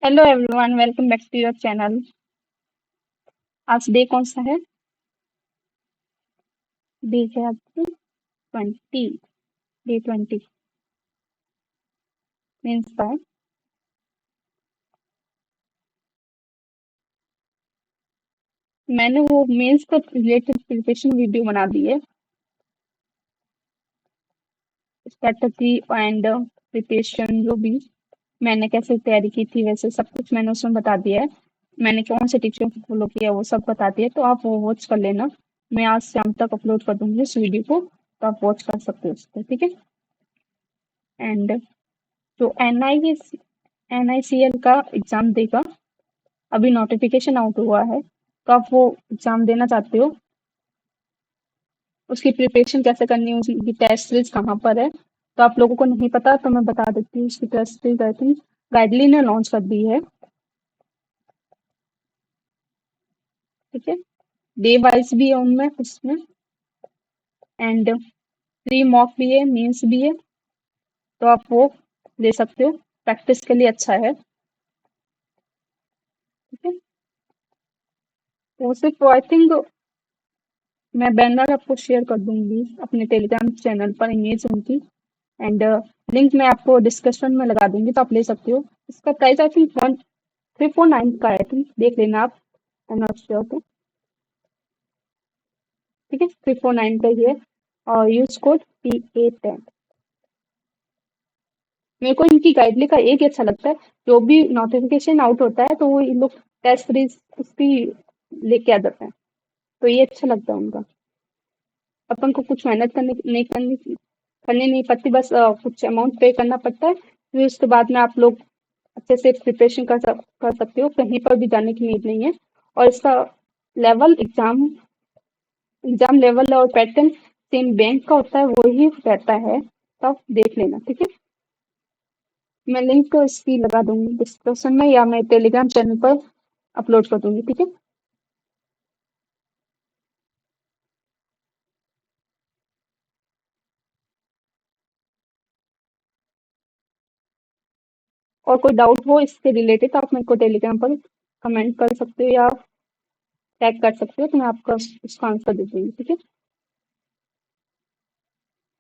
Hello everyone, welcome back to your channel. आज day कौन सा है? डे है आज 20। डे 20 मीन्स बाय मैंने वो मेंस का रिलेटेड प्रिपरेशन वीडियो बना दी है। स्ट्रेटजी एंड प्रिपरेशन, जो भी मैंने कैसे तैयारी की थी वैसे सब कुछ मैंने उसमें बता दिया है। मैंने कौन से टीचर को फॉलो किया वो सब बता दिया, तो आप वो वॉच कर लेना। मैं आज शाम तक अपलोड कर दूंगी इस वीडियो को, तो आप वॉच कर सकते हो उसको, ठीक है। एंड जो NICL का एग्जाम देगा, अभी नोटिफिकेशन आउट हुआ है, तो आप वो एग्जाम देना चाहते हो, उसकी प्रिपरेशन कैसे करनी है, उसकी टेस्ट सीरीज कहाँ पर है, तो आप लोगों को नहीं पता तो मैं बता देती हूँ। उसकी test series I think Guidely ने लॉन्च कर दी है, ठीक है। डे वाइज भी है उनमें उसमें, एंड प्री मॉक भी है, मेंस भी है, तो आप वो ले सकते हो, प्रैक्टिस के लिए अच्छा है, ठीक है। वो सिर्फ आई थिंक मैं बैनर आपको शेयर कर दूंगी अपने टेलीग्राम चैनल पर, इमेज उनकी, एंड लिंक मैं आपको डिस्क्रिप्शन में लगा दूंगी, तो आप ले सकते हो। इसका प्राइस आई थिंक 1349 का है, आई थिंक देख लेना आप, आई एम नॉट श्योर, तो ठीक है, 349 का ही है। और यूज कोड PA10। मेरे को इनकी गाइडली का एक ही अच्छा लगता है, जो भी नोटिफिकेशन आउट होता है तो वो ये लोग टेस्ट सीरीज उसकी लेके आ जाते हैं, तो ये अच्छा लगता है उनका। अपन को कुछ मेहनत करनी नहीं पड़ती, बस कुछ अमाउंट पे करना पड़ता है, फिर उसके बाद में आप लोग अच्छे से प्रिपरेशन कर सकते हो, कहीं पर भी जाने की नीड नहीं है। और इसका लेवल एग्जाम एग्जाम लेवल और पैटर्न सेम बैंक का होता है, वो ही रहता है, तो आप देख लेना, ठीक है। मैं लिंक तो इसकी लगा दूंगी डिस्क्रिप्शन में, या मैं टेलीग्राम चैनल पर अपलोड कर दूंगी, ठीक है। और कोई डाउट हो इसके रिलेटेड तो आप मेरे को टेलीग्राम पर कमेंट कर सकते हो या टैग कर सकते हो, तो मैं आपका उसका आंसर दे दूंगी, ठीक है।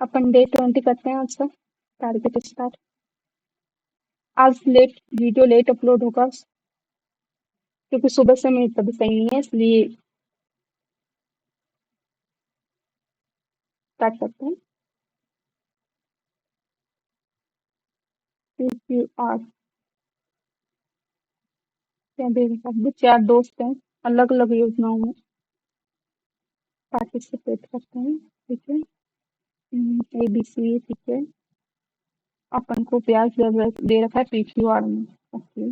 अपन डे 20 करते हैं आज का टारगेट स्टार्ट। आज वीडियो लेट अपलोड होगा, क्योंकि सुबह से मेरी तबीयत सही नहीं है, इसलिए स्टार्ट करते हैं। PQR क्या दे रखा है? 4 दोस्त हैं, अलग अलग योजनाओं में पार्टिसिपेट करते हैं, ठीक है। ABC, ठीक है। अपन को ब्याज दे रखा है PQR में, ओके।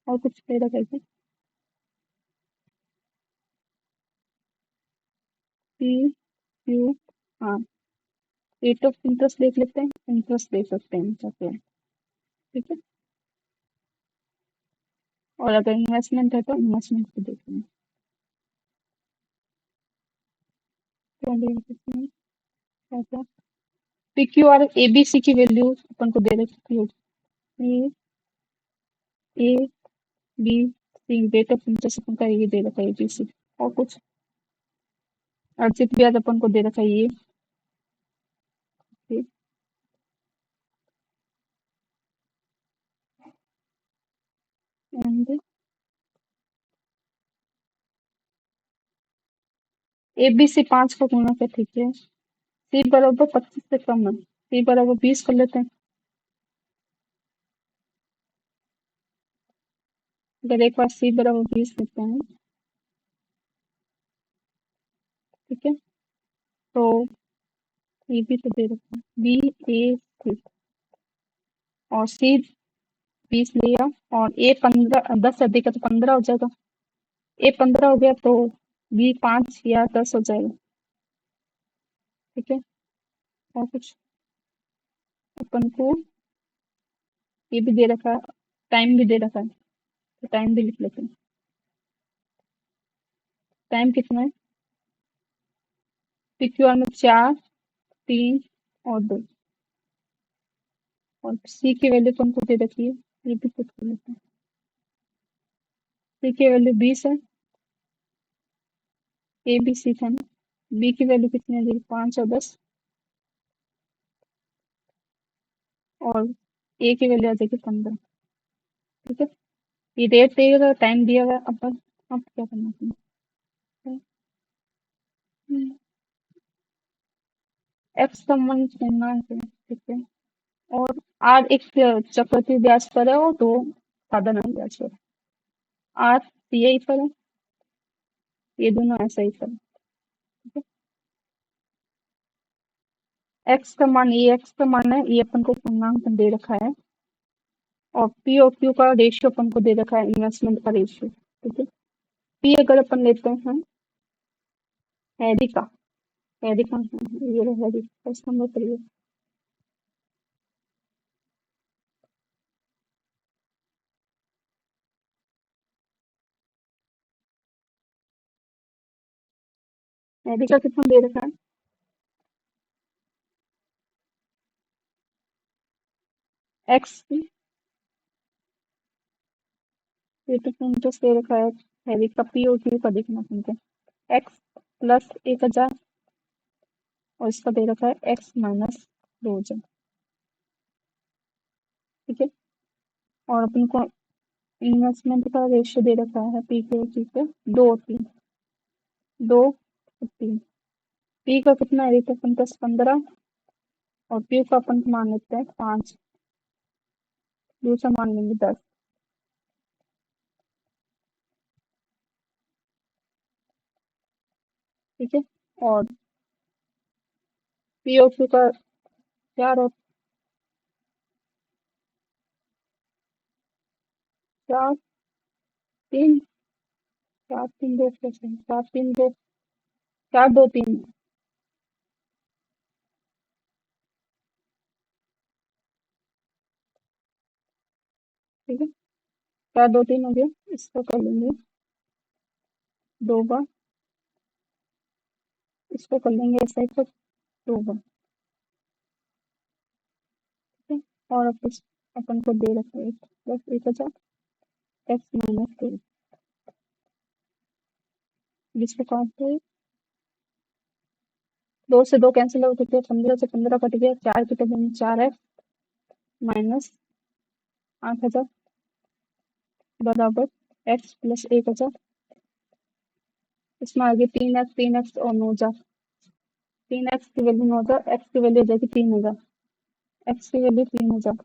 और कुछ दे रखा है क्या? PQR रेट ऑफ इंटरेस्ट देख लेते हैं, इंटरेस्ट दे सकते हैं इनका क्या, ठीक है। और अगर इन्वेस्टमेंट है तो इन्वेस्टमेंट को देखते हैं, क्या दे रखा है, क्या क्या। PQR ABC की वैल्यू अपन को दे रखी है, A B C rate of interest अपन का ये दे रखा है ABC। और कुछ अर्जित ब्याज अपन को दे रखा है ये, एंड ABC 5 का गुणा है, ठीक है। C बराबर 25 से कम है, C बराबर 20 कर लेते हैं। अगर एक बार C बराबर 20 लेते हैं, ठीक है, तो ये भी तो दे रखा है B A 3, और C 20 लिया, और A 15, 10 से अधिक है तो 15 हो जाएगा, A 15 हो गया तो B 5 या 10 हो जाएगा, ठीक है। और कुछ अपन को ये भी दे रखा है, टाइम भी दे रखा है, तो टाइम भी लिख लेते हैं। टाइम कितना है PQR में? 4, 3 और 2, और सी की वैल्यू तो हमको दे रखी है, ये भी पुट कर लेते हैं। सी की वैल्यू 20 है, ए बी सी था ना, बी की वैल्यू कितनी आ जाएगी 5 और 10, और ए की वैल्यू आ जाएगी 15। ठीक है, ये डेट दिया हुआ, टाइम दिया हुआ है, अब क्या करना है, एक्स का मान चुनना है, ठीक है। और आर एक चक्रवृद्धि ब्याज पर है और दो साधारण ब्याज पर है। आर यही पर है, ये दोनों ऐसा ही पर है, ठीक है। एक्स का मान, ये एक्स का मान है, ये अपन को पूर्णांक दे रखा है, और पी और क्यू का रेशियो अपन को दे रखा है, इन्वेस्टमेंट का रेशियो, ठीक है। पी अगर अपन लेते हैं हैरी का, हैरी का ये रहा हैरी, फर्स्ट नंबर पर ये हैरी का कितना दे रखा है, एक्स रेट ऑफ इंटरेस्ट दे रखा है, हैवी का पी और क्यू का देखना तुमको, एक्स प्लस 1000, और इसका दे रखा है एक्स माइनस 2000, ठीक है। और अपन को इन्वेस्टमेंट का रेशियो दे रखा है पी के क्यू पे, 2 और 3, 2 और 3। पी का कितना है, रेट ऑफ इंटरेस्ट 15, और क्यू का अपन मान लेते हैं 5, दूसरा मान लेंगे 10, ठीक है। और पी और क्यू का 4 और 4 3, 4 3 2 कैसे, 4 3 2, 4 2 3, ठीक है। 4 2 3 हो गया, इसको कर लेंगे 2 बार, इसको कर लेंगे ऐसा ही तो 2 बार, ठीक है। और अब अपन को दे रखा है प्लस 1000, एक्स माइनस 2, जिसको काटते हैं 2 से 2 कैंसिल हो चुके हैं, 15 से 15 कट गया, 4 की जगह 4 एक्स माइनस 8000 बराबर एक्स प्लस 1000, इसमें आगे 3 एक्स, 3 एक्स और 9000, 3 एक्स की वैल्यू 9000, एक्स की वैल्यू हो जाएगी 3000, एक्स की वैल्यू 3000,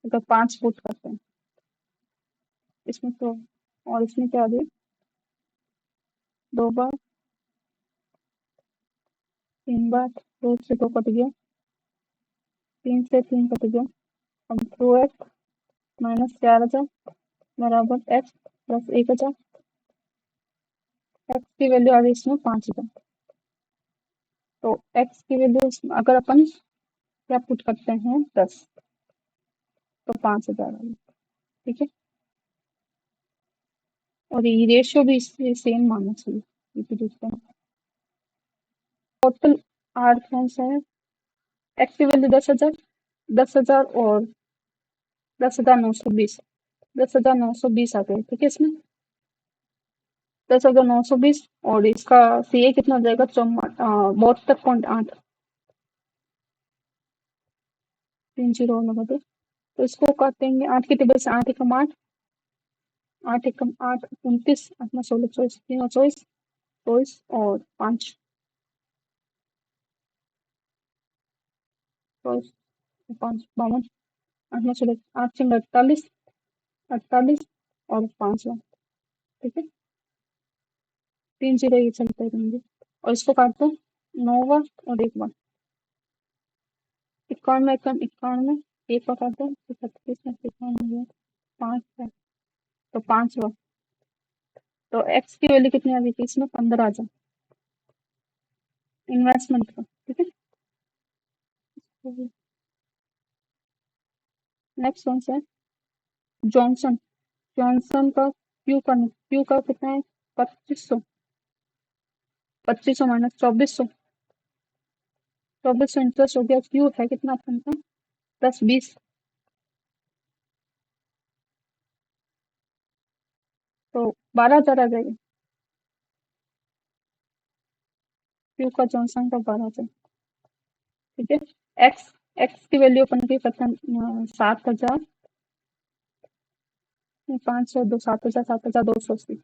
अगर 5 पुट करते हैं इसमें तो, और इसमें क्या आ गया 2 बार, 3 बार, 2 से 2 कट गया, 3 से 3 कट गया, अब 2 एक्स माइनस 4000 बराबर एक्स प्लस 1000, एक्स की वैल्यू आ गई इसमें 5000, तो एक्स की वैल्यू अगर अपन क्या पुट करते हैं 10, तो 5000 आ गई, ठीक है। और ये रेशियो भी इससे सेम मानना चाहिए, ये भी देखते हैं। टोटल आर कौन सा है, एक्स की वैल्यू 10,000, 10,000 और 10,920, 10,920 आ गए, ठीक है। इसमें 10,920, और इसका सी ए कितना हो जाएगा, 72.8, 3 0 लगा दो, तो इसको काटेंगे 8 की टेबल से, 8 एकम 8, 8 एकम 8 29, 8 में 16 24, 3 और 24, 24 और 5, 24 5 52, 8 में 16, 8 6 48, 48 और 5, ठीक है। 3 0 ये चलते रहेंगे, और इसको काट दो 9 बार और 1 बार, 51 एकम 51, एक बार काट दो, 36 में 51 5 है, तो 5 बार, तो एक्स की वैल्यू कितनी आ गई थी इसमें 15,000 इन्वेस्टमेंट का, ठीक है। नेक्स्ट कौन सा है, जॉनसन, जॉनसन का क्यू का कितना है 2500, 2500 माइनस 2400, 2400 इंटरेस्ट हो गया, क्यू है कितना अपन का 10 20, तो 12,000 आ जाएगा। क्यू का जॉनसन का 12,000। ठीक है। एक्स एक्स की वैल्यू अपन की पता 7,000, 500 दो 7,000, 7,280,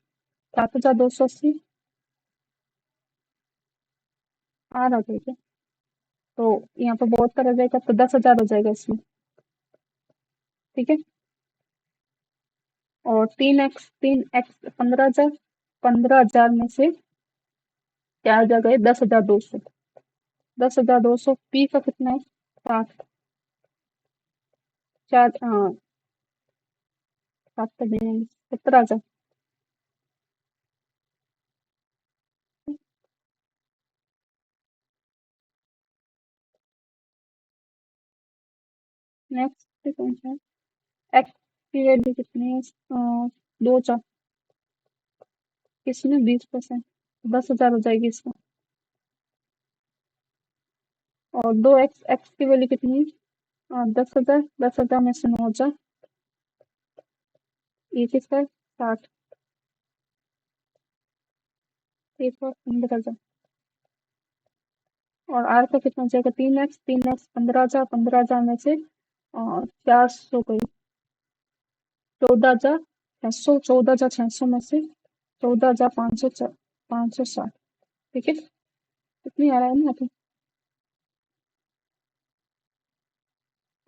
7,280 आ रहा है क्या? तो यहाँ पे बहुत तरह जाएगा तो 10,000 हो जाएगा इसमें। ठीक है। और 3x 15,000, 15,000 में से क्या आ जाएगा? 10,200, 10,200 पी का कितना है? 7, चार, हाँ, 17,000। नेक्स्ट कौन सा है? एक्स की वैल्यू कितनी है? 2,4, किसमें 20%, 10,000 हो जाएगी इसमें। और 2x, एक्स की वैल्यू कितनी है? 10,000, 10,000 में से 9,000, ये किसका है? 60, एक और 15,000। और आर का कितना हो जाएगा? 3x, 3x 15,000, 15,000 में से 400 गई, 14,600, 14,600 में से 14,500, 560। ठीक है। कितनी आ रहा है ना अभी?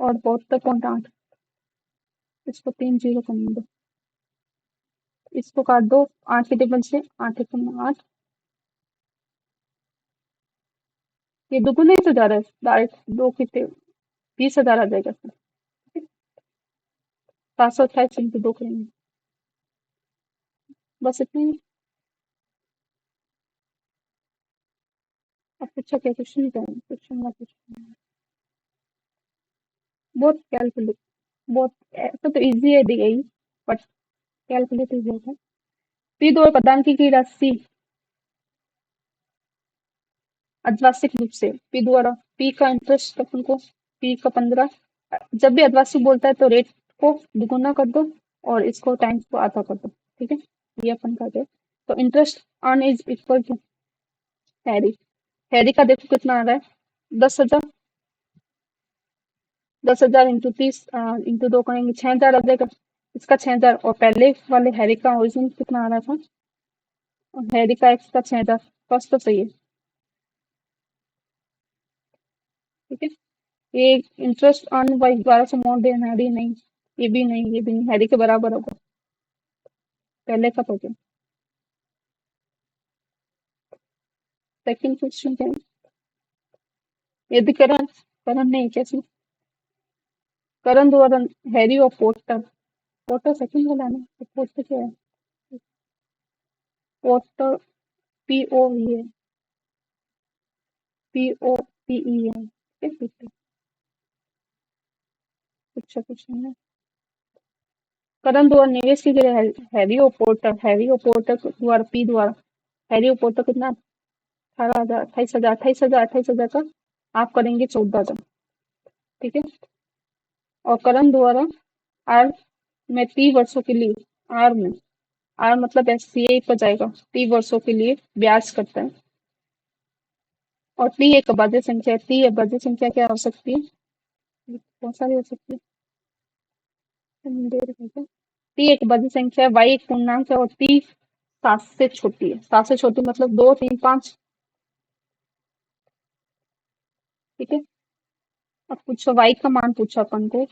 और 72.8, इसको 3 जीरो करने दो, इसको काट दो 8 के टेबल से, 8 एकम 8, ये दुगुना ही तो जा रहा है डायरेक्ट, 2 की 20,000 आ जाएगा इसमें। 728 इंटू 2 करेंगे, बस इतनी ही। अब पूछा क्या क्वेश्चन करेंगे? क्वेश्चन का क्वेश्चन बहुत कैलकुलेट, बहुत ऐसा तो इजी है दी गई, बट कैलकुलेट इजी होता है। पी द्वारा प्रदान की गई राशि अद्वासिक रूप से पी द्वारा, पी का इंटरेस्ट अपन को, पी का 15, जब भी अद्वासिक बोलता है तो रेट को दुगुना कर दो और इसको टाइम्स को आधा कर दो। ठीक है। ये अपन कर दे। तो interest earn is equal to Harry, Harry का देखो कितना आ रहा है? 10,000, 10,000 इंटू 30, इंटू 2 करेंगे 6,000 आ जाएगा। इसका 6,000, और पहले वाले हैरी का ओरिजिन कितना आ रहा था? और हैरी का एक्स का 6,000, फर्स्ट तो सही है। ठीक है। ये इंटरेस्ट अर्न बाई 12 से मोर देन हैरी, नहीं, ये भी नहीं, ये भी नहीं, हैरी के बराबर होगा पहले का। तो क्या सेकंड क्वेश्चन क्या है? यदि करण, करण नहीं कैसे, करण द्वारा हैरी और पोर्टर, पोर्टर सेकंड वाला है ना, तो पोर्टर क्या है? पोर्टर पी ओ ई है, पी ओ पी ई है। ठीक है। अच्छा क्वेश्चन है। करण द्वारा निवेश की गई हैवी और पोर्टर, हैवी और पोर्टर द्वारा पी द्वारा, हैवी और पोर्टर कितना? 18,000, 28,000, 28,000, 28,000 का आप करेंगे 14,000। ठीक है। और करण द्वारा आर में 30 वर्षों के लिए, आर में, आर मतलब एस सी ए पर जाएगा, 30 वर्षों के लिए ब्याज करता है। और टी एक अभाज्य संख्या है, टी अभाज्य संख्या क्या हो सकती है? बहुत सारी हो सकती है। टी एक अभाज्य संख्या है, वाई एक पूर्णांक है, और टी 7 से छोटी है, 7 से छोटी मतलब 2 3 5। ठीक है। अब पूछो वाई का मान, पूछा अपन को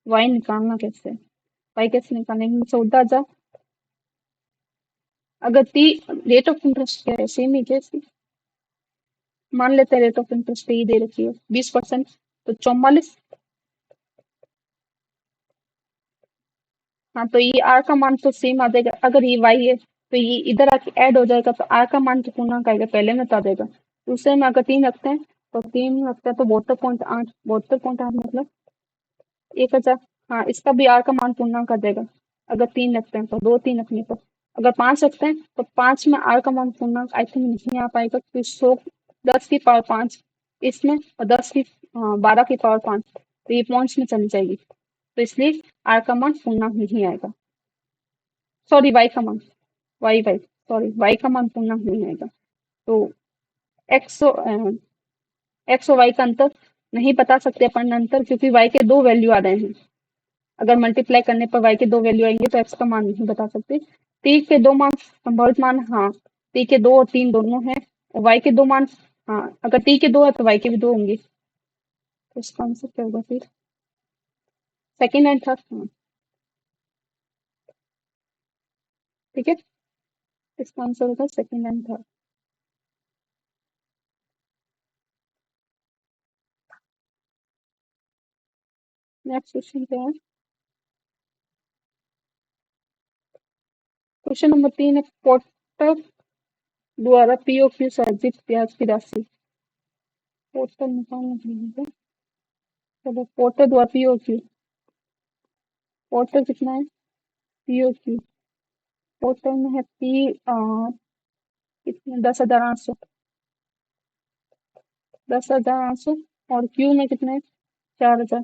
वाई निकालना कैसे है? वाई कैसे निकालेंगे? 14,000, अगर टी, रेट ऑफ इंटरेस्ट क्या है? सेम ही कैसे, मान लेते हैं रेट ऑफ इंटरेस्ट ही दे रखी है 20%, तो 44। हाँ, तो ये आर का मान तो सेम आ जाएगा, अगर ये वाई है तो ये इधर आके ऐड हो जाएगा, तो आर का मान तो पूर्णांक आएगा, पहले में तो आ जाएगा। दूसरे में अगर 3 रखते हैं तो 3 रखते हैं तो 72.8, 72.8 मतलब 1,000। हाँ, इसका भी आर का मान पूर्णांक आ जाएगा, अगर 3 रखते हैं तो, 2 3 रखने पर। अगर 5 रखते हैं तो 5 में आर का मान पूर्णांक आई थिंक नहीं आ पाएगा, क्योंकि 100, 10 की पावर 5 इसमें, और 10 की, 12 की पावर 5, तो ये पॉइंट्स में चली जाएगी, तो इसलिए आर का मान पूर्णांक नहीं आएगा, सॉरी वाई का मान, वाई वाई सॉरी वाई का मान पूर्णांक नहीं आएगा। तो एक्स एक्स और वाई का अंतर नहीं बता सकते अपन अंतर, क्योंकि वाई के दो वैल्यू आ रहे हैं। अगर मल्टीप्लाई करने पर वाई के दो वैल्यू आएंगे तो एक्स का मान नहीं बता सकते। टी के दो मान संभावित मान, हाँ टी के दो और तीन दोनों है, और वाई के दो मान, हाँ अगर टी के दो है तो वाई के भी दो होंगे, तो इसका आंसर क्या होगा फिर, सेकेंड एंड थर्ड, हाँ ठीक है, इसका आंसर होगा second and third. Next question क्या है, क्वेश्चन नंबर 3 है, पोर्टर द्वारा पीओ क्यू से अर्जित ब्याज की राशि, पोर्टर निकालना चाहिए, चलो पोर्टर द्वारा पीओ क्यू, पोर्टर कितना है, पीओ क्यू, पोर्टर में है पी कितने 10,800, 10,800, और क्यू में कितने है 4,000,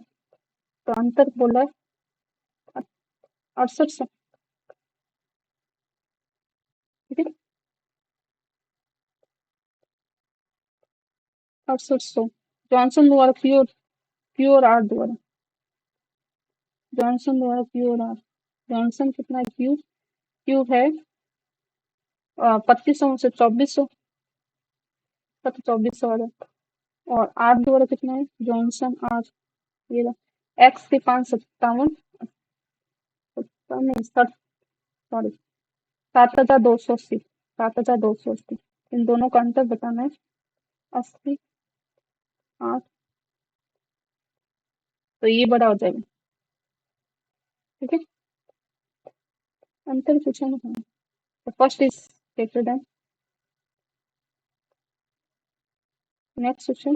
तो अंतर बोला है 6800, ठीक है 6800, जॉनसन द्वारा क्यू, क्यू और आर द्वारा, जॉनसन द्वारा क्यू और आर, जॉनसन कितना है क्यू, क्यू है 2500 से 2400, तो 2400 आ रहा है, और आर द्वारा कितना है जॉनसन आर, ये रहा एक्स के 557, नहीं सॉरी 7,280, 7,280, इन दोनों का अंतर बताना है, 80 8, तो ये बड़ा हो जाएगा, ठीक है, अंतर पूछा ना, तो first is greater than. Next question,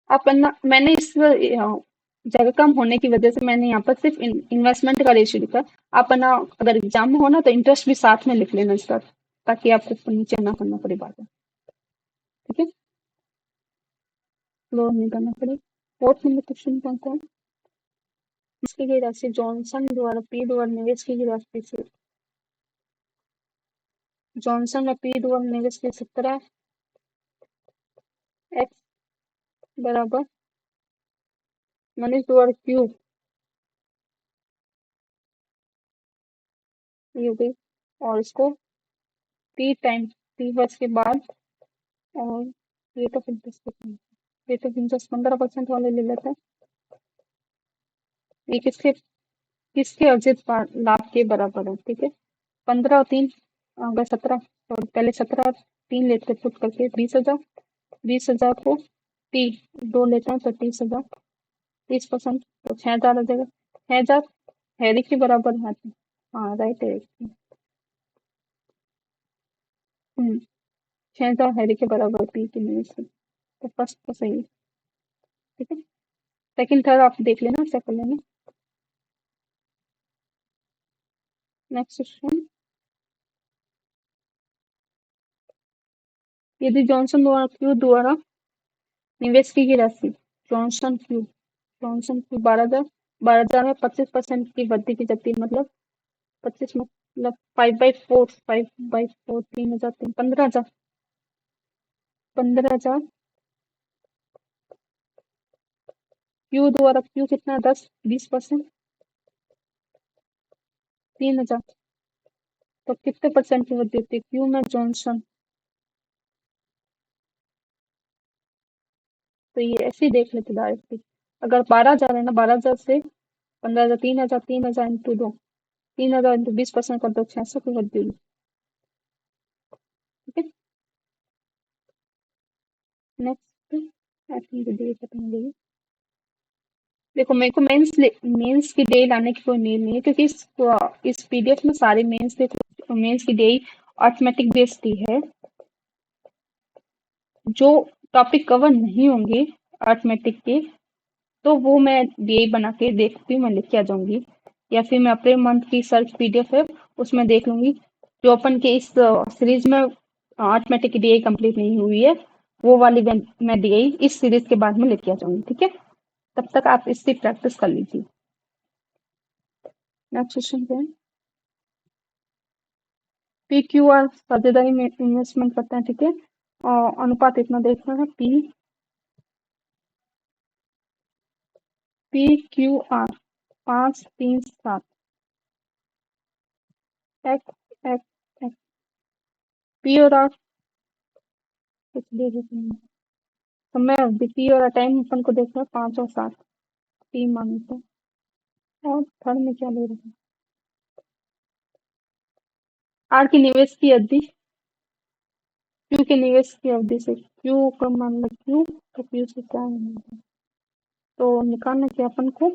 अपन ना मैंने इस जगह कम होने की वजह से मैंने यहाँ पर सिर्फ इन्वेस्टमेंट का रेशियो लिखा, आप ना अगर एग्जाम में हो ना तो इंटरेस्ट भी साथ में लिख लेना इसका, ताकि आपको नीचे ना करना पड़े बात, ठीक है, फ्लोर नहीं करना पड़े। फोर्थ नंबर क्वेश्चन कौन सा है, इसकी गई राशि जॉनसन द्वारा पी द्वारा निवेश की गई राशि से, जॉनसन में पी द्वारा निवेश की 17 एक्स बराबर मनीष द्वारा क्यू, ये हो गई, और इसको टी टाइम टी वर्ष के बाद, और ये तो फिर ये तो इंटरेस्ट 15% वाले ले लेते हैं, ये किसके किसके अर्जित लाभ के बराबर है, ठीक है, 15 और 3 अगर 17, और पहले 17 3 लेते पुट करके 20,000, 20,000 को टी दो लेते हैं तो 30,000, 30%, तो 6,000 आ जाएगा, 6,000 हैरी के बराबर है, हाँ राइट है, 6,000 हैरी के बराबर पी की निवेश है, तो फर्स्ट तो सही है, ठीक है, सेकंड थर्ड आप देख लेना, सेकंड लेना। नेक्स्ट क्वेश्चन, यदि जॉनसन द्वारा क्यू द्वारा निवेश की गई राशि, जॉनसन क्यू, जॉनसन क्यू 12,000, 12,000 में 25% की वृद्धि की जाती है, मतलब 25 मतलब 5/4, 5/4 3,000, 15,000, 15,000, क्यू द्वारा क्यू कितना 10 20%, 3,000, तो कितने परसेंट की वृद्धि होती है क्यू में जॉनसन, तो ये ऐसे ही देख लेते डायरेक्टली, अगर 12,000 है ना, 12,000 से 15,000, 3,000, 3,000 इंटू दो, 3,000 इंटू 20% कर दो, 600 की वृद्धि हुई, ठीक है, नेक्स्ट आई थिंक डे खत्म हो गई। देखो मेरे को मेंस की डे लाने की कोई नीड नहीं है, क्योंकि इस पीडीएफ में सारे मेंस देखो, मेंस की डे ऑटोमेटिक बेस्ड है, जो टॉपिक कवर नहीं होंगे अर्थमेटिक के, तो वो मैं डीआई बना के देखती हूँ, मैं लिख के आ जाऊंगी, या फिर मैं अप्रैल मंथ की सर्च पीडीएफ है उसमें देख लूंगी, जो अपन के इस सीरीज में अर्थमेटिक की डीआई कंप्लीट नहीं हुई है, वो वाली मैं दी गई इस सीरीज के बाद में लेके आ जाऊंगी, ठीक है। तब तक आप इसकी प्रैक्टिस कर लीजिए। नेक्स्ट क्वेश्चन क्या है? पी क्यू आर साझेदारी में इन्वेस्टमेंट करते हैं, ठीक है। और अनुपात इतना देखना है, P Q R 5 3 7 x x x P और आर कुछ दे देते हैं। समय अवधि पी और टाइम अपन को देखना है 5 और 7, 3 मान लेते हैं। और थर्ड में क्या ले रहे हैं? आर की निवेश की अवधि, क्यू के निवेश की अवधि से क्यू का मान लो क्यू, तो क्यू से क्या है? तो निकालना क्या अपन को,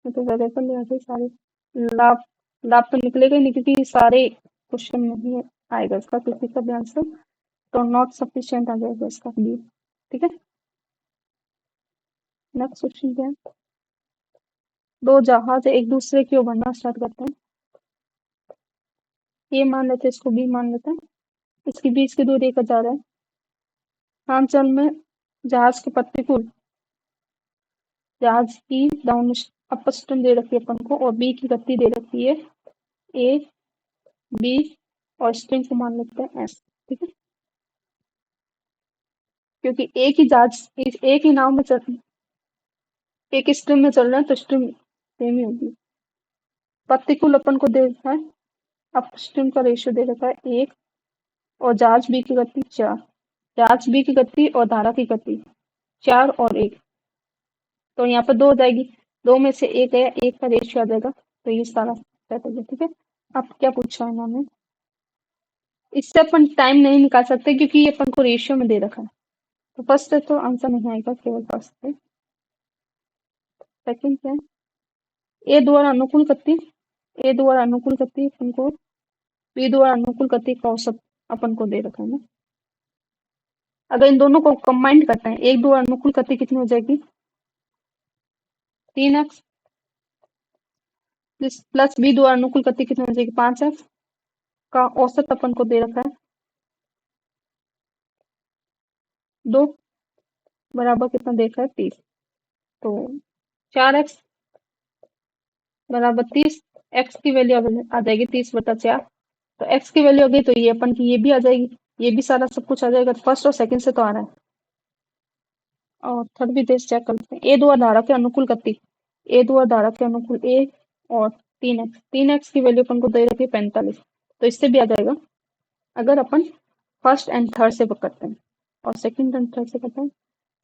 तो वेरिएबल ले आते सारे। लाभ, लाभ तो निकलेगा ही नहीं क्योंकि सारे क्वेश्चन में ही आएगा इसका किसी का भी आंसर। तो नॉट सफिशिएंट आ जाएगा इसका बी, ठीक है। नेक्स्ट क्वेश्चन क्या है? दो जहाज एक दूसरे की ओर बढ़ना स्टार्ट करते हैं। ए मान लेते हैं, इसको बी मान लेते हैं। इसके बीच की दूरी 1000 है। हालचाल में जहाज के प्रतिकूल, जहाज की डाउन अपस्ट्रीम दे रखी है अपन को, और बी की गति दे रखी है ए बी, और स्ट्रिंग को मान लेते हैं एस, ठीक है। क्योंकि एक ही जहाज एक ही नाव में चल, एक स्ट्रीम में चल रहे हैं तो स्ट्रीम सेम ही होगी। प्रतिकूल अपन को दे रखा है, अपस्ट्रीम का रेशियो दे रखा है 1, और जहाज बी की गति 4। जहाज बी की गति और धारा की गति 4 और 1, तो यहाँ पर 2 हो जाएगी। 2 में से 1 है, 1 का रेशियो आ जाएगा, तो ये सारा सेट हो गया, ठीक है। अब क्या पूछा है इन्होंने? इससे अपन टाइम नहीं निकाल सकते क्योंकि ये अपन को रेशियो में दे रखा है। तो फर्स्ट है तो आंसर नहीं आएगा, केवल फर्स्ट है। सेकंड क्या है? ए द्वारा अनुकूल गति, ए द्वारा अनुकूल गति अपन को, बी द्वारा अनुकूल गति का औसत अपन को दे रखा है ना। अगर इन दोनों को कंबाइंड करते हैं, एक द्वारा अनुकूल गति कितनी हो जाएगी? 3x प्लस बी द्वारा अनुकूल गति कितनी हो जाएगी? 5x का औसत अपन को दे रखा है 2, बराबर कितना देखा है 30। तो 4x बराबर 30, एक्स की वैल्यू आ जाएगी 30/4। तो एक्स की वैल्यू आ गई तो ये अपन की ये भी आ जाएगी, ये भी सारा सब कुछ आ जाएगा। फर्स्ट और सेकंड से तो आ रहा है, और थर्ड भी देश चेक करते हैं। ए द्वारा धारा के अनुकूल गति, ए द्वारा धारा के अनुकूल ए, और 3x की वैल्यू अपन को दे रखी है 45, तो इससे भी आ जाएगा अगर अपन फर्स्ट एंड थर्ड से करते हैं। और सेकंड एंड थर्ड से करते हैं,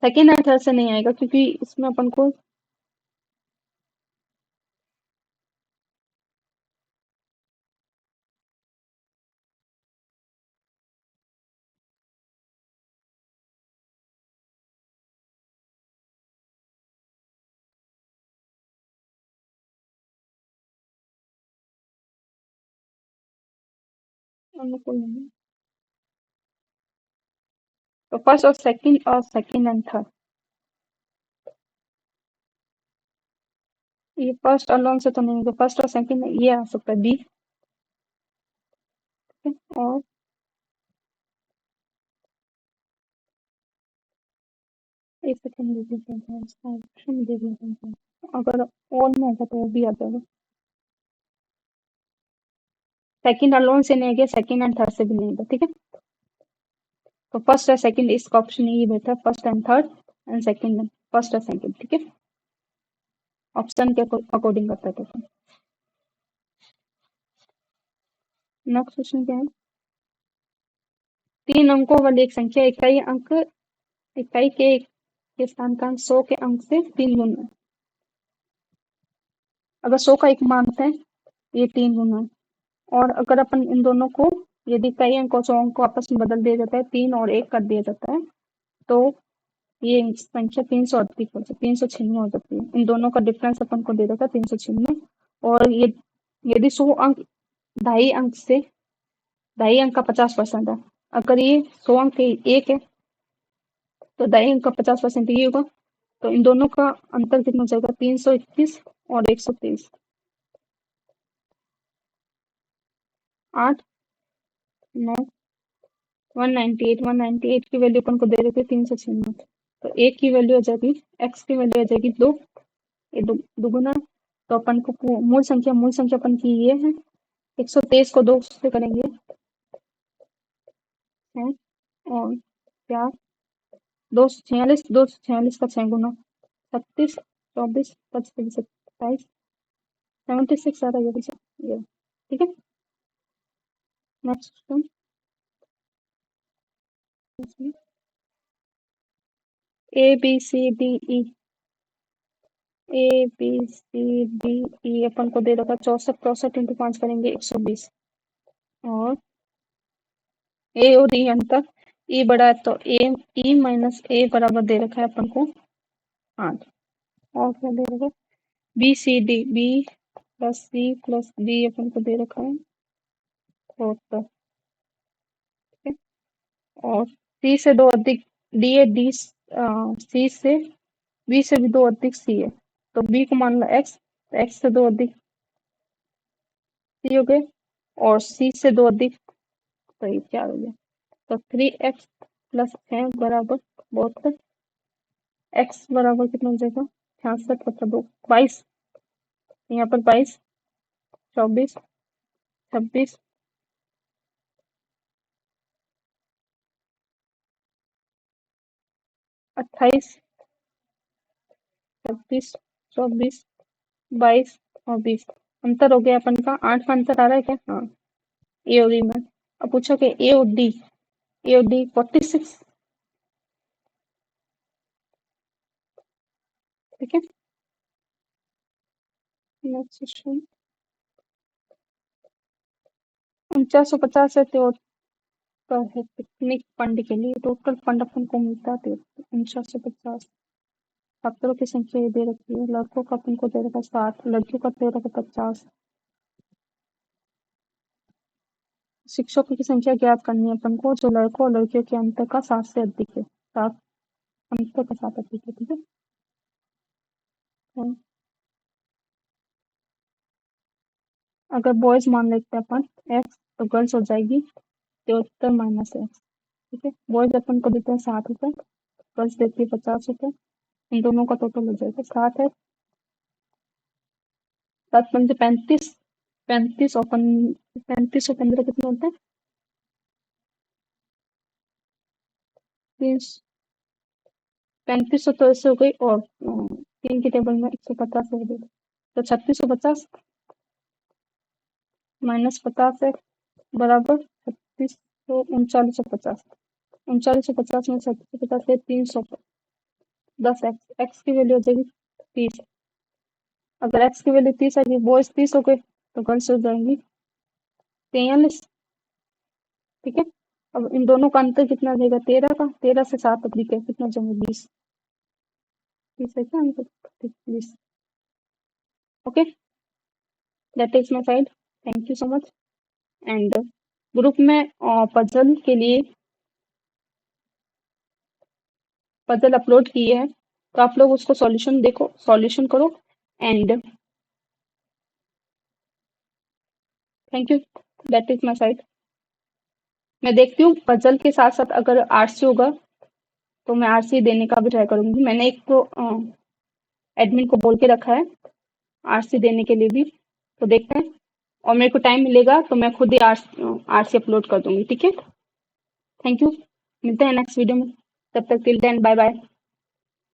सेकंड एंड थर्ड से नहीं आएगा क्योंकि इसमें अपन को अनुकूल नहीं है। तो फर्स्ट और सेकंड एंड थर्ड, ये फर्स्ट अलोन से तो नहीं होगा, फर्स्ट और सेकंड ये आ सकता है बी, और एक सेकंड दे देते हैं, इसका ऑप्शन दे देते हैं। अगर ऑल में होगा तो वो भी आ जाएगा। सेकंड अलोन से नहीं गया, सेकंड एंड थर्ड से भी नहीं गया, ठीक है। तो फर्स्ट और सेकंड इसका ऑप्शन यही बैठा है, first and third and second, first और सेकंड, ठीक है। ऑप्शन के अकॉर्डिंग करता है क्वेश्चन। नेक्स्ट क्वेश्चन क्या है? 3 अंकों वाली एक संख्या इकाई के स्थानांक 100 के अंक से 3 गुना है। अगर 100 का एक मानते हैं, ये 3 गुना है। और अगर अपन इन दोनों को, यदि कई अंकों 100 अंक को आपस में बदल दिया जाता है, 3 और 1 कर दिया जाता है, तो ये संख्या 396 हो जाती है। इन दोनों का डिफरेंस अपन को दे देता है 396। और ये यदि 100 अंक ढाई अंक का 50% है, अगर ये 100 अंक के एक है तो ढाई अंक का 50% ये होगा। तो इन दोनों का अंतर कितना हो जाएगा? 321 और 123, 8 9 198 की वैल्यू अपन को दे रखे 396, तो एक की वैल्यू हो जाएगी, एक्स की वैल्यू हो जाएगी 2, ये दुगुना, तो अपन को मूल संख्या अपन की ये है, 123 को 2 से करेंगे है, और क्या, 246, 246 का 6 गुना 36, 24, 25, 27, 76 आ रहा है ये पीछे, ये ठीक है। Next A B C D E, A B C D E अपन को दे रखा 64, 64 इंटू 5 करेंगे 120, और ए और ई अंतर, ई बड़ा है तो ए, ई माइनस ए बराबर दे रखा है अपन को 8, और क्या दे रखा है, B C D, B plus C plus D अपन को दे रखा है 74, ठीक है। और सी से दो अधिक डी है, डी सी से, बी से भी दो अधिक सी है, तो बी को मान लो एक्स, तो एक्स से दो अधिक सी हो गए, और सी से दो अधिक, तो ये क्या हो गया, तो 3x प्लस 6 बराबर 72, एक्स बराबर कितना हो जाएगा, 66 बटा 2, 22, यहाँ पर 22, 24, 26, 28, 26, 24, 22 और 20, अंतर हो गया अपन का 8 का अंतर आ रहा है क्या, हाँ, ए और डी में। अब पूछो कि ए और डी, ए और डी 46, ठीक है। नेक्स्ट क्वेश्चन, 4950 है तो है पिकनिक फंड के लिए, टोटल फंड अपन को मिलता है 4950, छात्रों की संख्या ये दे रखी है, लड़कों का अपन को दे रखा 60, लड़कियों का दे रखा 50, शिक्षकों की संख्या ज्ञात करनी है अपन को, जो लड़कों और लड़कियों के अंतर का 7 से अधिक है, 7 अंतर का 7 अधिक है, ठीक है। तो अगर बॉयज मान लेते हैं अपन एक्स, तो गर्ल्स हो जाएगी 73 माइनस एक्स, ठीक है। बॉयज अपन को देते हैं 60 रुपए, गर्ल्स देती है 50 रुपए, इन दोनों का टोटल हो जाएगा 60 है, 7 पंजे 35, 35 और 35 और 15 कितने होते हैं, 35 तो ऐसे हो गई, और 3 की टेबल में 150 हो गई, तो 3650 माइनस 50 है बराबर 364950, 3950 में 3650 से 310, एक्स की वैल्यू हो जाएगी 30, अगर एक्स की वैल्यू 30 आएगी, बॉयज 30 हो गए, तो गर्ल्स हो जाएंगी 43, ठीक है। अब इन दोनों का अंतर कितना रहेगा, 13 का, 13 से 7 अधिक है कितना जाएंगे 20, 20 है क्या अंतर, 20, okay, that is my side, thank you so much. And group में पजल के लिए पजल अपलोड किए हैं, तो आप लोग उसको सॉल्यूशन देखो, सॉल्यूशन करो, and thank you, that is my side. मैं देखती हूँ पजल के साथ साथ अगर आरसी होगा तो मैं आरसी देने का भी ट्राई करूंगी, मैंने एक तो एडमिन को बोल के रखा है आरसी देने के लिए भी, तो देखते हैं, और मेरे को टाइम मिलेगा तो मैं खुद ही आरसी अपलोड कर दूंगी, ठीक है। थैंक यू, मिलते हैं नेक्स्ट वीडियो में, तब तक टिल देन बाय बाय।